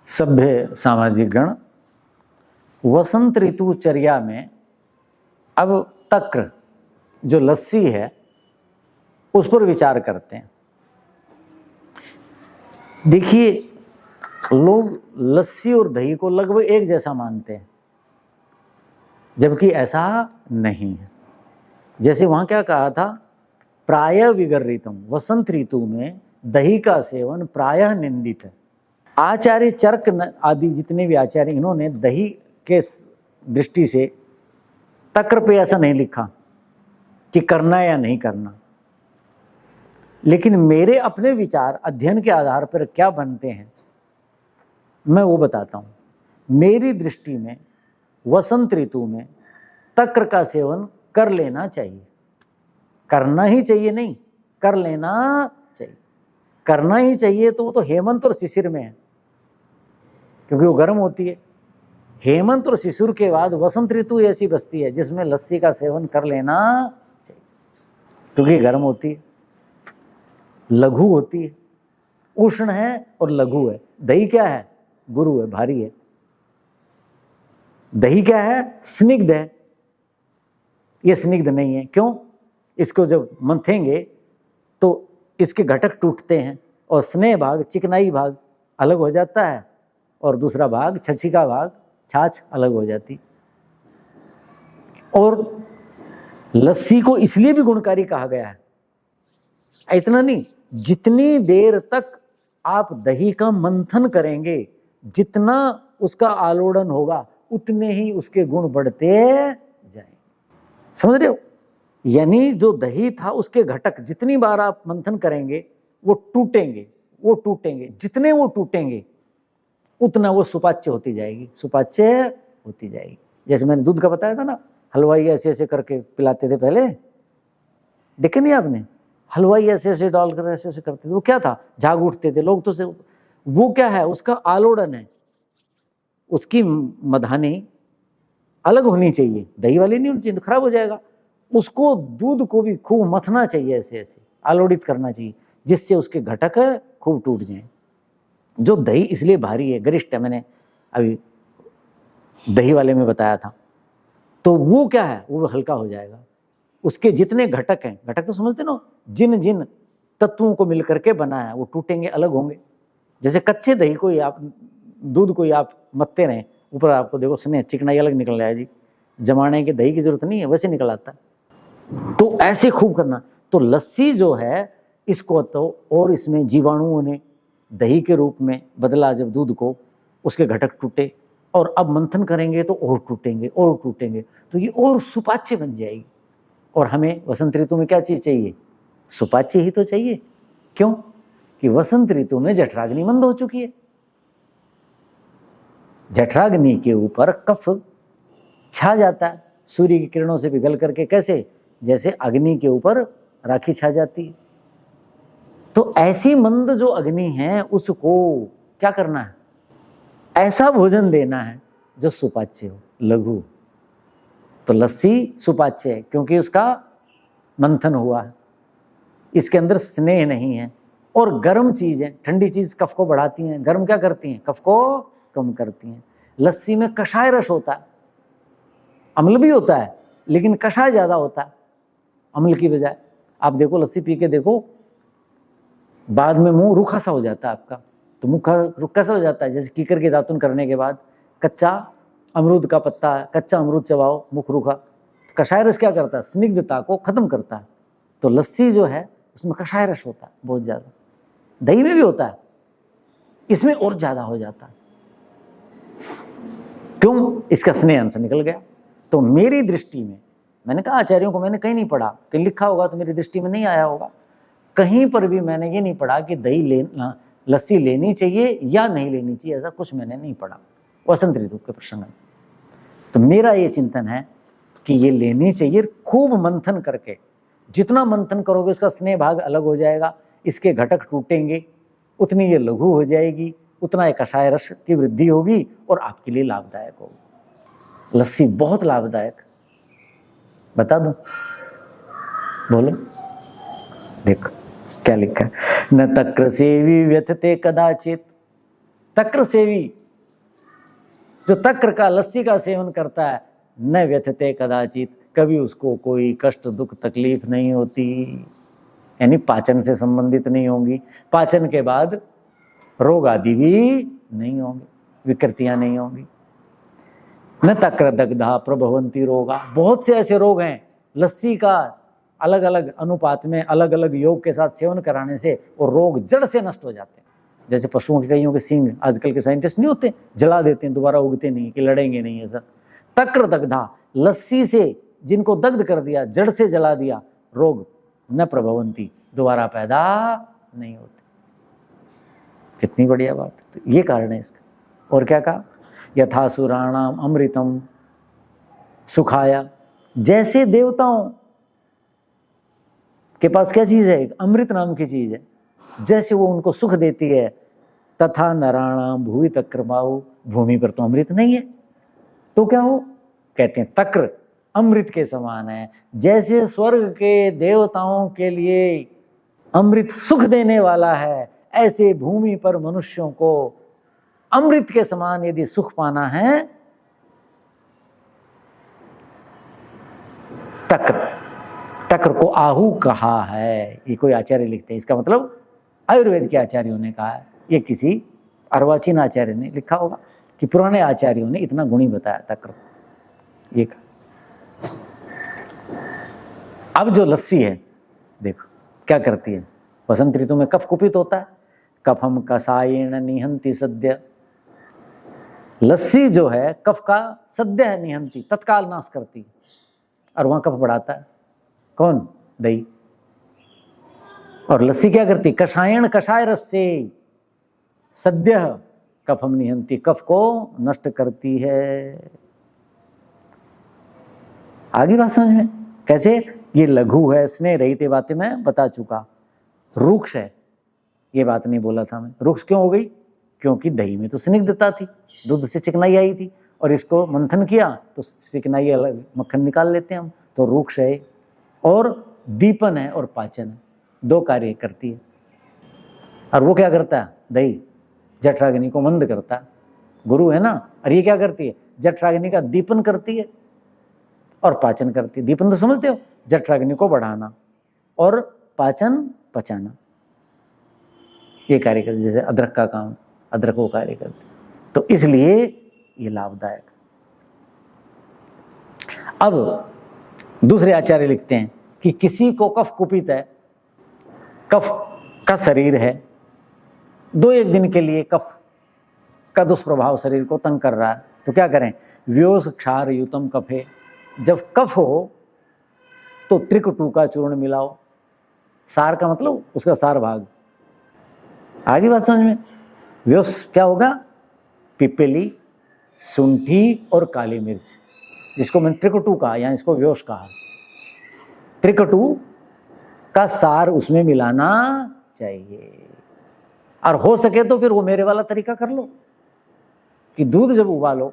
सभ्य सामाजिक गण वसंत ऋतुचर्या में अब तक्र जो लस्सी है उस पर विचार करते हैं। देखिए, लोग लस्सी और दही को लगभग एक जैसा मानते हैं, जबकि ऐसा नहीं है। जैसे वहां क्या कहा था, प्रायः विगर्हितम, वसंत ऋतु में दही का सेवन प्रायः निंदित है। आचार्य चरक आदि जितने भी आचार्य, इन्होंने दही के दृष्टि से तक्र पे ऐसा नहीं लिखा कि करना या नहीं करना, लेकिन मेरे अपने विचार अध्ययन के आधार पर क्या बनते हैं मैं वो बताता हूं। मेरी दृष्टि में वसंत ऋतु में तक्र का सेवन कर लेना चाहिए। करना ही चाहिए नहीं, कर लेना चाहिए। करना ही चाहिए तो वो तो हेमंत और शिशिर में है, क्योंकि वो गर्म होती है। हेमंत और शिशिर के बाद वसंत ऋतु ऐसी बसती है जिसमें लस्सी का सेवन कर लेना चाहिए, क्योंकि गर्म होती है, लघु होती है, उष्ण है और लघु है। दही क्या है? गुरु है, भारी है। दही क्या है? स्निग्ध है। ये स्निग्ध नहीं है। क्यों? इसको जब मंथेंगे तो इसके घटक टूटते हैं और स्नेह भाग, चिकनाई भाग अलग हो जाता है और दूसरा भाग, छछिका भाग, छाछ अलग हो जाती। और लस्सी को इसलिए भी गुणकारी कहा गया है। इतना नहीं, जितनी देर तक आप दही का मंथन करेंगे, जितना उसका आलोड़न होगा, उतने ही उसके गुण बढ़ते जाएंगे। समझ रहे हो? यानी जो दही था उसके घटक जितनी बार आप मंथन करेंगे वो टूटेंगे, वो टूटेंगे। जितने वो टूटेंगे उतना वो सुपाच्य होती जाएगी, सुपाच्य होती जाएगी। जैसे मैंने दूध का बताया था ना, हलवाई ऐसे ऐसे करके पिलाते थे पहले, देखे नहीं आपने? हलवाई ऐसे ऐसे डालकर ऐसे ऐसे करते थे। वो क्या था? झाग उठते थे लोग तो से। वो क्या है? उसका आलोड़न है, उसकी मधानी अलग होनी चाहिए, दही वाली नहीं होनी चाहिए, तो खराब हो जाएगा। उसको, दूध को भी खूब मथना चाहिए, ऐसे ऐसे आलोड़ित करना चाहिए, जिससे उसके घटक खूब टूट जाएं। जो दही इसलिए भारी है, गरिष्ठ है, मैंने अभी दही वाले में बताया था। तो वो क्या है? वो हल्का हो जाएगा। उसके जितने घटक हैं, घटक तो समझते ना, जिन जिन तत्वों को मिलकर के बना है, वो टूटेंगे, अलग होंगे। जैसे कच्चे दही को ही आप, दूध को ही आप मत्ते रहें, ऊपर आपको देखो स्नेह चिकनाई अलग निकल आए जी, जमाने के दही की जरूरत नहीं है, वैसे निकल आता है। तो ऐसे खूब करना। तो लस्सी जो है, इसको तो और इसमें जीवाणुओं ने दही के रूप में बदला जब दूध को, उसके घटक टूटे, और अब मंथन करेंगे तो और टूटेंगे और टूटेंगे, तो ये और सुपाच्य बन जाएगी। और हमें वसंत ऋतु में क्या चीज चाहिए? सुपाच्य ही तो चाहिए। क्यों? कि वसंत ऋतु में जठराग्नि मंद हो चुकी है। जठराग्नि के ऊपर कफ छा जाता है सूर्य की किरणों से पिघल करके। कैसे? जैसे अग्नि के ऊपर राखी छा जाती है। तो ऐसी मंद जो अग्नि है, उसको क्या करना है? ऐसा भोजन देना है जो सुपाच्य हो, लघु। तो लस्सी सुपाच्य है क्योंकि उसका मंथन हुआ है, इसके अंदर स्नेह नहीं है। और गर्म चीज है, ठंडी चीज कफ को बढ़ाती हैं, गर्म क्या करती हैं? कफ को कम करती हैं। लस्सी में कषाय रस होता है, अम्ल भी होता है, लेकिन कषाय ज्यादा होता है अम्ल की बजाय। आप देखो, लस्सी पी के देखो, बाद में मुंह रूखा सा हो जाता है आपका। तो मुंह रूखा सा हो जाता है, जैसे कीकर के दातुन करने के बाद कच्चा अमरूद का पत्ता, कच्चा अमरूद चबाओ, मुख रूखा। कषाय रस क्या करता है? स्निग्धता को खत्म करता है। तो लस्सी जो है उसमें कषाय रस होता है बहुत ज्यादा। दही में भी होता है, इसमें और ज्यादा हो जाता है। क्यों? इसका स्नेह अंश निकल गया। तो मेरी दृष्टि में, मैंने कहा आचार्यों को मैंने कहीं नहीं पढ़ा, कहीं लिखा होगा तो मेरी दृष्टि में नहीं आया होगा, कहीं पर भी मैंने ये नहीं पढ़ा कि दही लेना, लस्सी लेनी चाहिए या नहीं लेनी चाहिए, ऐसा कुछ मैंने नहीं पढ़ा वसंत ऋतु के प्रसंग में। तो मेरा ये चिंतन है कि ये लेनी चाहिए, खूब मंथन करके। जितना मंथन करोगे उसका स्नेह भाग अलग हो जाएगा, इसके घटक टूटेंगे, उतनी ये लघु हो जाएगी, उतना एक कषाय रस की वृद्धि होगी और आपके लिए लाभदायक होगी। लस्सी बहुत लाभदायक, बता दूं? बोलो, देखो क्या लिखा है। न तक्र सेवी व्यथते कदाचित तक्र सेवी, जो तक्र का लस्सी का सेवन करता है, न व्यथते कदाचित, कभी उसको कोई कष्ट दुख तकलीफ नहीं होती, यानी पाचन से संबंधित नहीं होंगी, पाचन के बाद रोग आदि भी नहीं होंगे, विकृतियां नहीं होंगी। न तक्र दग्धा प्रभवंती रोगा, बहुत से ऐसे रोग हैं लस्सी का अलग अलग अनुपात में अलग अलग योग के साथ सेवन कराने से वो रोग जड़ से नष्ट हो जाते हैं। जैसे पशुओं के कईयों के सींग आजकल के साइंटिस्ट नहीं होते, जला देते हैं, दोबारा उगते नहीं, कि लड़ेंगे नहीं, ऐसा। तक्र दग्धा, लस्सी से जिनको दग्ध कर दिया, जड़ से जला दिया, रोग न प्रभवंती, दोबारा पैदा नहीं होते। कितनी बढ़िया बात है। तो ये कारण है इसका। और क्या कहा, यथासुराणाम अमृतम सुखाया, जैसे देवताओं के पास क्या चीज है, अमृत नाम की चीज है, जैसे वो उनको सुख देती है, तथा नराणाम भूमि तक्रमाऊ, भूमि पर तो अमृत नहीं है, तो क्या हो, कहते हैं तक्र अमृत के समान है। जैसे स्वर्ग के देवताओं के लिए अमृत सुख देने वाला है, ऐसे भूमि पर मनुष्यों को अमृत के समान यदि सुख पाना है, तक्र को आहू कहा है। ये कोई आचार्य लिखते हैं, इसका मतलब आयुर्वेद के आचार्यों ने कहा है, ये किसी अर्वाचीन आचार्य ने लिखा होगा कि पुराने आचार्यों ने इतना गुणी बताया तक्र को। ये कहा। अब जो लस्सी है देखो क्या करती है, वसंत ऋतु में कफ कुपित होता है, कफम कसायेन निहंति सद्य, लस्सी जो है कफ का सद्य है, निहंति तत्काल नाश करती है, और वहां कफ बढ़ाता है कौन, दही। और लस्सी क्या करती, कषायण कषाय रस से सद्य कफम निहंति, कफ को नष्ट करती है। आगे बात समझ में, कैसे, ये लघु है, स्नेह रहित बातें मैं बता चुका। रुक्ष है, ये बात नहीं बोला था मैं। रुक्ष क्यों हो गई, क्योंकि दही में तो स्निग्धता थी, दूध से चिकनाई आई थी, और इसको मंथन किया तो चिकनाई अलग, मक्खन निकाल लेते हैं हम, तो रुक्ष है। और दीपन है और पाचन है, दो कार्य करती है। और वो क्या करता है, दही जठराग्नि को मंद करता है, गुरु है ना। और ये क्या करती है, जठराग्नि का दीपन करती है और पाचन करती है। दीपन तो समझते हो, जठराग्नि को बढ़ाना, और पाचन पचाना, ये कार्य करती। जैसे अदरक का काम, अदरक वो कार्य करती, तो इसलिए ये लाभदायक। अब दूसरे आचार्य लिखते हैं कि किसी को कफ कुपित है, कफ का शरीर है, 2-1 दिन के लिए कफ का दुष्प्रभाव शरीर को तंग कर रहा है, तो क्या करें, व्योस क्षार युतम कफे, जब कफ हो तो त्रिकटु का चूर्ण मिलाओ। सार का मतलब उसका सार भाग। आगे बात समझ में, व्योस क्या होगा, पिपली, सुंठी और काली मिर्च, जिसको मैंने त्रिकटु कहा, या इसको व्योस कहा। त्रिकटु का सार उसमें मिलाना चाहिए, और हो सके तो फिर वो मेरे वाला तरीका कर लो कि दूध जब उबालो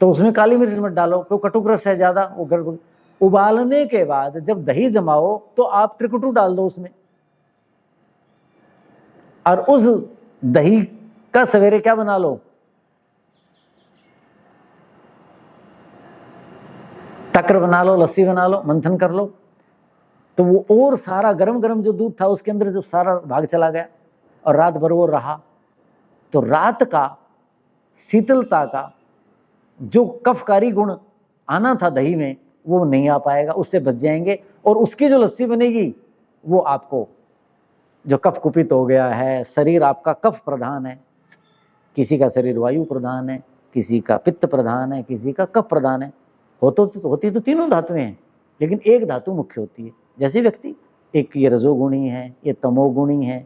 तो उसमें काली मिर्च मत डालो, तो कटुक रस है ज्यादा, वो गड़बड़। उबालने के बाद जब दही जमाओ तो आप त्रिकटु डाल दो उसमें, और उस दही का सवेरे क्या बना लो, तक्र बना लो, लस्सी बना लो, मंथन कर लो, तो वो और सारा गरम गरम जो दूध था उसके अंदर जब सारा भाग चला गया और रात भर वो रहा, तो रात का शीतलता का जो कफकारी गुण आना था दही में वो नहीं आ पाएगा, उससे बच जाएंगे। और उसकी जो लस्सी बनेगी वो आपको, जो कफ कुपित हो गया है, शरीर आपका कफ प्रधान है, किसी का शरीर वायु प्रधान है, किसी का पित्त प्रधान है, किसी का कफ प्रधान है, होती तो तीनों धातुएं हैं, लेकिन एक धातु मुख्य होती है। जैसे व्यक्ति, एक ये रजोगुणी है, ये तमोगुणी है,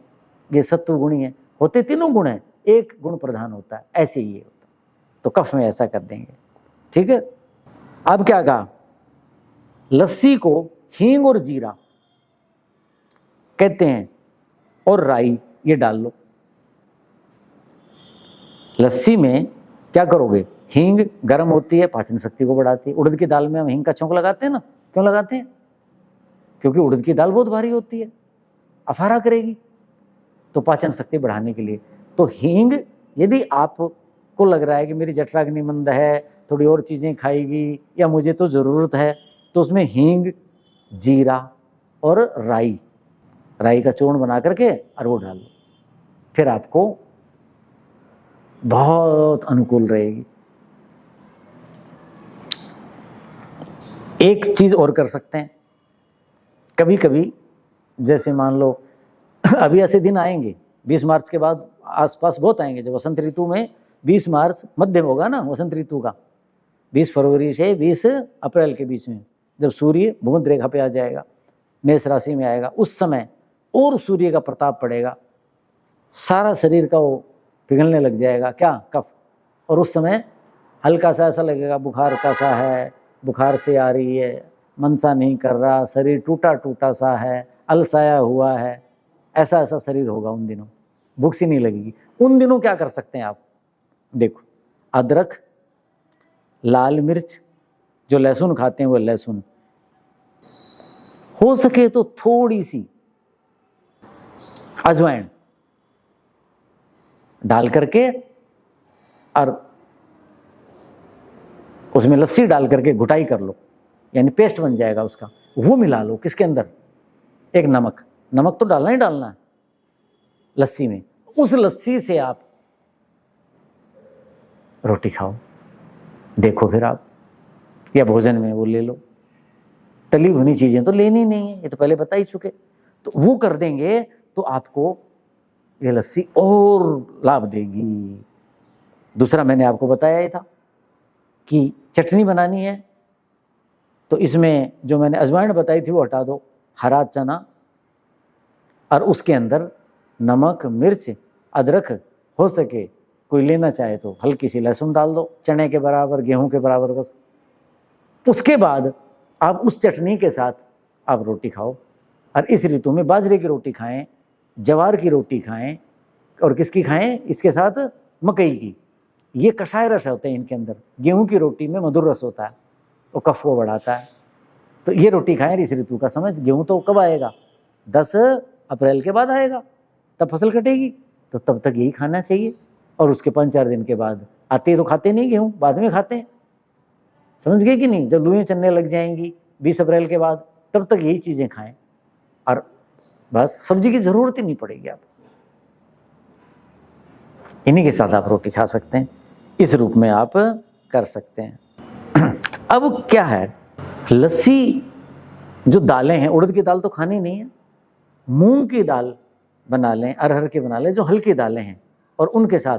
ये सत्वगुणी है, होते तीनों गुण हैं, एक गुण प्रधान होता है, ऐसे ही होता है। तो कफ में ऐसा कर देंगे, ठीक है। अब क्या कहा, लस्सी को हींग और जीरा कहते हैं, और राई ये डाल लो लस्सी में। क्या करोगे, हींग गर्म होती है, पाचन शक्ति को बढ़ाती है। उड़द की दाल में हम हींग का छौंक लगाते हैं ना, क्यों लगाते हैं, क्योंकि उड़द की दाल बहुत भारी होती है, अफारा करेगी, तो पाचन शक्ति बढ़ाने के लिए। तो हींग यदि आपको लग रहा है कि मेरी जठराग्नि मंद है, थोड़ी और चीज़ें खाएगी या मुझे तो ज़रूरत है, तो उसमें हींग, जीरा और राई का चूर्ण बना करके और वो डाल लो, फिर आपको बहुत अनुकूल रहेगी। एक चीज़ और कर सकते हैं, कभी कभी जैसे मान लो अभी ऐसे दिन आएंगे 20 मार्च के बाद आसपास बहुत आएंगे, जब वसंत ऋतु में 20 मार्च मध्यम होगा ना वसंत ऋतु का, 20 फरवरी से 20 अप्रैल के बीच में, जब सूर्य भूमध्य रेखा पे आ जाएगा, मेष राशि में आएगा, उस समय और सूर्य का प्रताप पड़ेगा, सारा शरीर का वो पिघलने लग जाएगा, क्या, कफ, और उस समय हल्का सा ऐसा लगेगा बुखार का सा है, बुखार से आ रही है, मन सा नहीं कर रहा, शरीर टूटा टूटा सा है, अलसाया हुआ है, ऐसा ऐसा शरीर होगा उन दिनों, भूख सी नहीं लगेगी। उन दिनों क्या कर सकते हैं आप, देखो अदरक, लाल मिर्च, जो लहसुन खाते हैं वो लहसुन, हो सके तो थोड़ी सी अजवाइन डाल करके और उसमें लस्सी डाल करके घुटाई कर लो, यानी पेस्ट बन जाएगा उसका, वो मिला लो किसके अंदर, एक नमक तो डालना ही डालना है लस्सी में, उस लस्सी से आप रोटी खाओ, देखो फिर आप, या भोजन में वो ले लो, तली भुनी चीजें तो लेनी नहीं है, ये तो पहले बता ही चुके, तो वो कर देंगे तो आपको ये लस्सी और लाभ देगी। दूसरा मैंने आपको बताया ही था कि चटनी बनानी है, तो इसमें जो मैंने अजवाइन बताई थी वो हटा दो, हरा चना और उसके अंदर नमक, मिर्च, अदरक, हो सके कोई लेना चाहे तो हल्की सी लहसुन डाल दो, चने के बराबर, गेहूं के बराबर बस। उसके बाद आप उस चटनी के साथ आप रोटी खाओ, और इस ऋतु में बाजरे की रोटी खाएं, जवार की रोटी खाएं, और किसकी खाएं, इसके साथ मकई की। ये कषाय रस होते हैं इनके अंदर, गेहूं की रोटी में मधुर रस होता है, वो कफ को बढ़ाता है, तो ये रोटी खाएं इस ऋतु का समय। गेहूं तो कब आएगा, 10 अप्रैल के बाद आएगा, तब फसल कटेगी, तो तब तक यही खाना चाहिए, और उसके 5-4 दिन के बाद आते तो खाते नहीं गेहूं, बाद में खाते हैं, समझ गए कि नहीं, जब लुएं चलने लग जाएंगी 20 अप्रैल के बाद, तब तक यही चीजें खाएं, और बस सब्जी की जरूरत ही नहीं पड़ेगी, आप इन्हीं के साथ आप रोटी खा सकते हैं, इस रूप में आप कर सकते हैं। अब क्या है, लस्सी जो दालें हैं, उड़द की दाल तो खानी नहीं है, मूंग की दाल बना लें, अरहर की बना लें, जो हल्की दालें हैं, और उनके साथ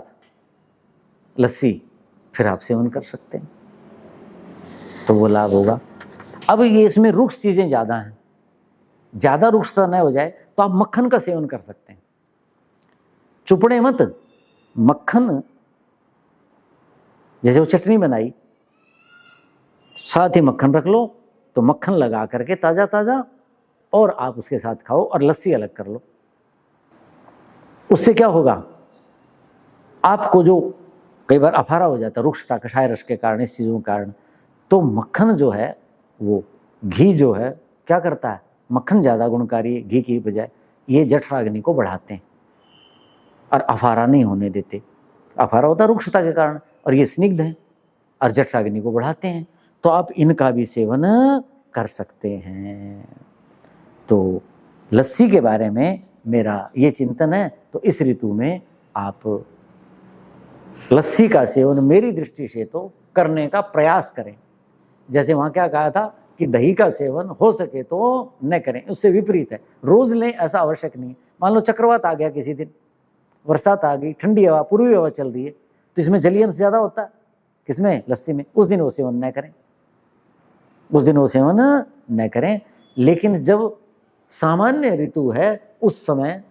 लस्सी फिर आप सेवन कर सकते हैं, तो वो लाभ होगा। अब ये इसमें रुक्ष चीजें ज्यादा हैं, ज्यादा रुक्षता न हो जाए तो आप मक्खन का सेवन कर सकते हैं, चुपड़े मत, मक्खन जैसे वो चटनी बनाई, साथ ही मक्खन रख लो, तो मक्खन लगा करके ताजा ताजा, और आप उसके साथ खाओ, और लस्सी अलग कर लो। उससे क्या होगा, आपको जो कई बार अफारा हो जाता है रुक्षता कषाय रस के कारण, इस चीजों के कारण, तो मक्खन जो है, वो घी जो है क्या करता है, मक्खन ज्यादा गुणकारी है घी की बजाय, ये जठराग्नि को बढ़ाते हैं और अफारा नहीं होने देते। अफारा होता है रुक्षता के कारण, और ये स्निग्ध है और जठराग्नि को बढ़ाते हैं, तो आप इनका भी सेवन कर सकते हैं। तो लस्सी के बारे में मेरा ये चिंतन है, तो इस ऋतु में आप लस्सी का सेवन मेरी दृष्टि से तो करने का प्रयास करें। जैसे वहां क्या कहा था कि दही का सेवन हो सके तो न करें, उससे विपरीत है, रोज लें ऐसा आवश्यक नहीं। मान लो चक्रवात आ गया किसी दिन, बरसात आ गई, ठंडी हवा, पूर्वी हवा चल रही है, तो इसमें जलीय अंश ज्यादा होता है, किसमें, लस्सी में, उस दिन वो सेवन न करें, उस दिन वो सेवन न करें। लेकिन जब सामान्य ऋतु है, उस समय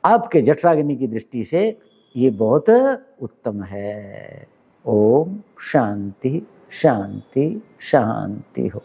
आपके जठराग्नि की दृष्टि से ये बहुत उत्तम है। ओम शांति शांति शांति हो।